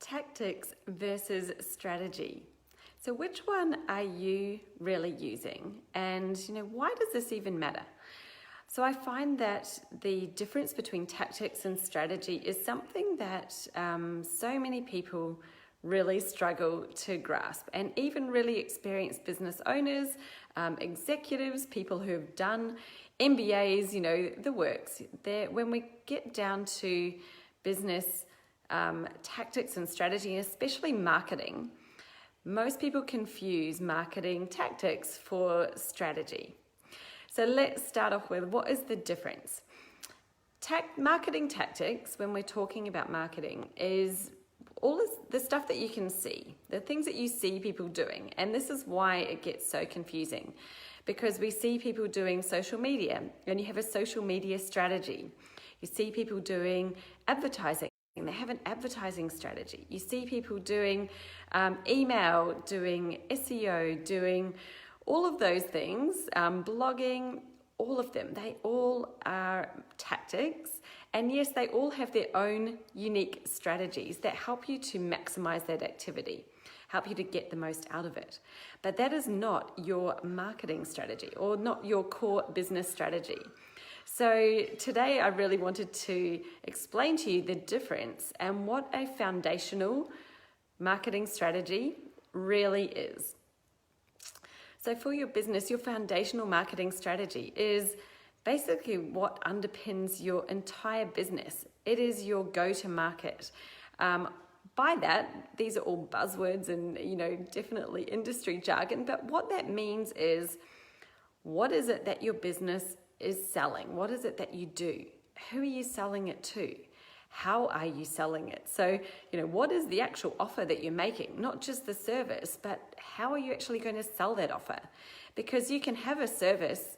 Tactics versus strategy. So which one are you really using? And why does this even matter? So I find that the difference between tactics and strategy is something that so many people really struggle to grasp, and even really experienced business owners, executives, people who have done MBAs, the works. When we get down to business tactics and strategy, and especially marketing, most people confuse marketing tactics for strategy. So let's start off with, what is the difference? Marketing tactics, when we're talking about marketing, is all the stuff that you can see, the things that you see people doing. And this is why it gets so confusing, because we see people doing social media, and you have a social media strategy. You see people doing advertising, and they have an advertising strategy. You see people doing email, doing SEO, doing all of those things, blogging, all of them. They all are tactics. And yes, they all have their own unique strategies that help you to maximize that activity, help you to get the most out of it. But that is not your marketing strategy, or not your core business strategy. So today I really wanted to explain to you the difference and what a foundational marketing strategy really is. So for your business, your foundational marketing strategy is basically what underpins your entire business. It is your go-to-market. By that, these are all buzzwords and definitely industry jargon, but what that means is, what is it that your business is selling? What is it that you do? Who are you selling it to? How are you selling it? So, what is the actual offer that you're making? Not just the service, but how are you actually going to sell that offer? Because you can have a service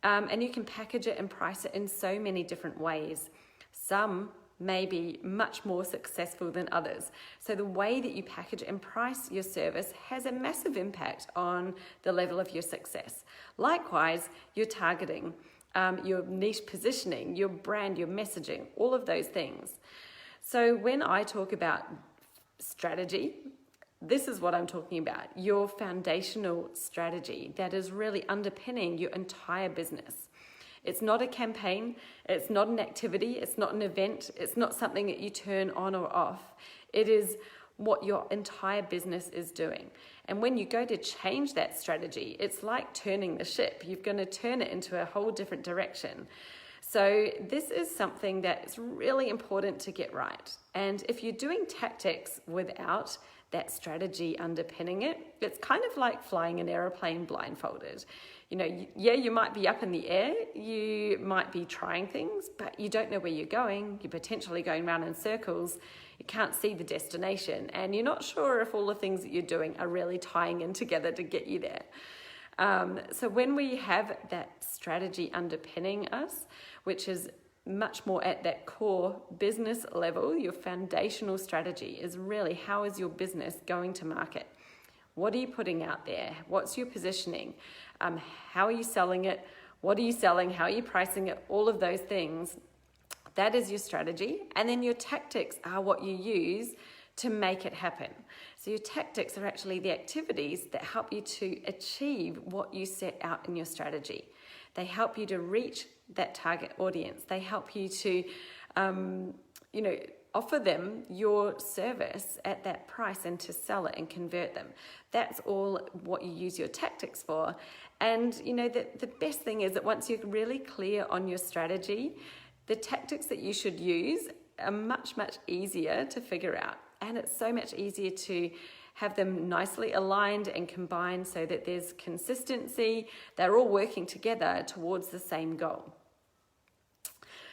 and you can package it and price it in so many different ways. Some may be much more successful than others. So the way that you package and price your service has a massive impact on the level of your success. Likewise, your targeting, your niche positioning, your brand, your messaging, all of those things. So when I talk about strategy, this is what I'm talking about, your foundational strategy that is really underpinning your entire business. It's not a campaign, it's not an activity, it's not an event, it's not something that you turn on or off. It is what your entire business is doing. And when you go to change that strategy, it's like turning the ship. You're going to turn it into a whole different direction. So this is something that's really important to get right. And if you're doing tactics without that strategy underpinning it, it's kind of like flying an aeroplane blindfolded. You might be up in the air, you might be trying things, but you don't know where you're going. You're potentially going around in circles. You can't see the destination, and you're not sure if all the things that you're doing are really tying in together to get you there. So when we have that strategy underpinning us, which is much more at that core business level, your foundational strategy is really, how is your business going to market? What are you putting out there? What's your positioning? How are you selling it? What are you selling? How are you pricing it? All of those things. That is your strategy. And then your tactics are what you use to make it happen. So your tactics are actually the activities that help you to achieve what you set out in your strategy. They help you to reach that target audience. They help you to, offer them your service at that price and to sell it and convert them. That's all what you use your tactics for. And the best thing is that once you're really clear on your strategy, the tactics that you should use are much, much easier to figure out. And it's so much easier to have them nicely aligned and combined so that there's consistency. They're all working together towards the same goal.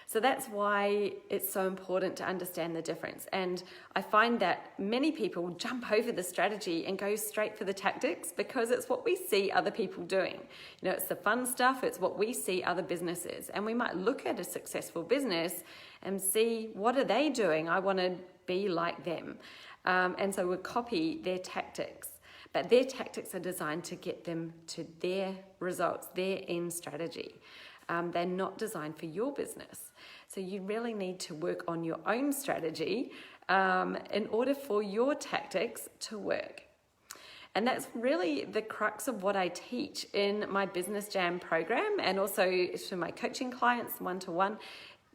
So that's why it's so important to understand the difference. And I find that many people jump over the strategy and go straight for the tactics because it's what we see other people doing. It's the fun stuff, it's what we see other businesses. And we might look at a successful business and see, what are they doing? I want to be like them. And so we'll copy their tactics. But their tactics are designed to get them to their results, their end strategy. They're not designed for your business. So you really need to work on your own strategy in order for your tactics to work. And that's really the crux of what I teach in my Business Jam program, and also to my coaching clients one-to-one.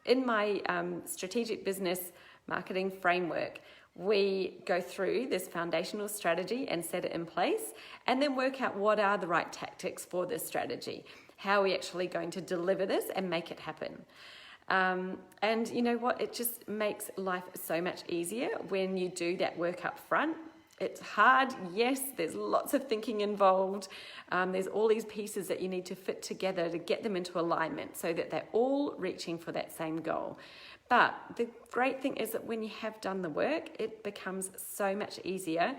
In my strategic business marketing framework, we go through this foundational strategy and set it in place, and then work out what are the right tactics for this strategy. How are we actually going to deliver this and make it happen? And you know what? It just makes life so much easier when you do that work up front. It's hard, yes, there's lots of thinking involved. There's all these pieces that you need to fit together to get them into alignment so that they're all reaching for that same goal. But the great thing is that when you have done the work, it becomes so much easier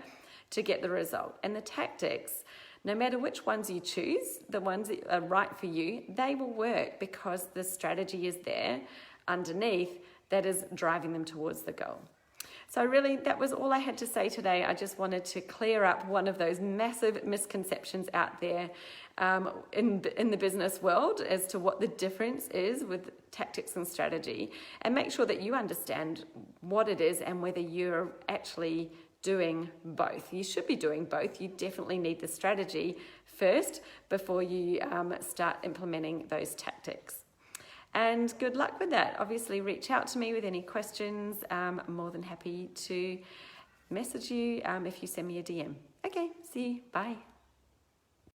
to get the result. And the tactics, no matter which ones you choose, the ones that are right for you, they will work because the strategy is there underneath that is driving them towards the goal. So really, that was all I had to say today. I just wanted to clear up one of those massive misconceptions out there in the business world as to what the difference is with tactics and strategy, and make sure that you understand what it is and whether you're actually doing both. You should be doing both. You definitely need the strategy first before you start implementing those tactics. And good luck with that. Obviously, reach out to me with any questions. I'm more than happy to message you if you send me a DM. Okay, see you. Bye.